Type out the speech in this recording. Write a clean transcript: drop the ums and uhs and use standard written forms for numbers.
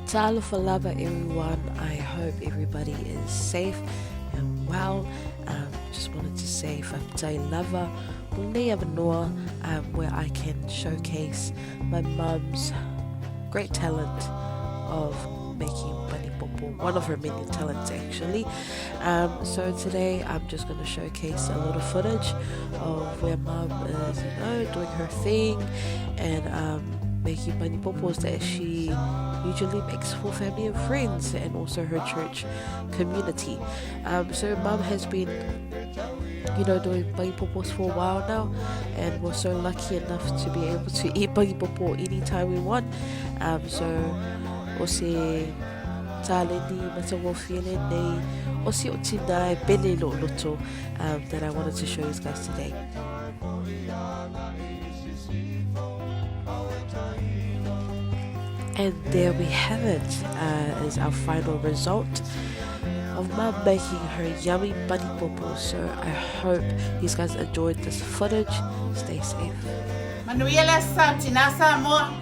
Talofa lava everyone. I hope everybody is safe and well. Just wanted to say whakatai lava munei avanoa, where I can showcase my mum's great talent of making bunny popo, one of her many talents actually. So today I'm just going to showcase a little footage of where mum is, doing her thing and making bunny popos that she usually makes for family and friends and also her church community. So mum has been doing bunny popos for a while now, and we're so lucky enough to be able to eat bunny popo anytime we want. So o se Talenia matawofile nei o se o tina e pele lo loto that I wanted to show you guys today. And there we have it, is our final result of mum making her yummy bunny popo. So I hope you guys enjoyed this footage. Stay safe. Manuela Santi na Samoa.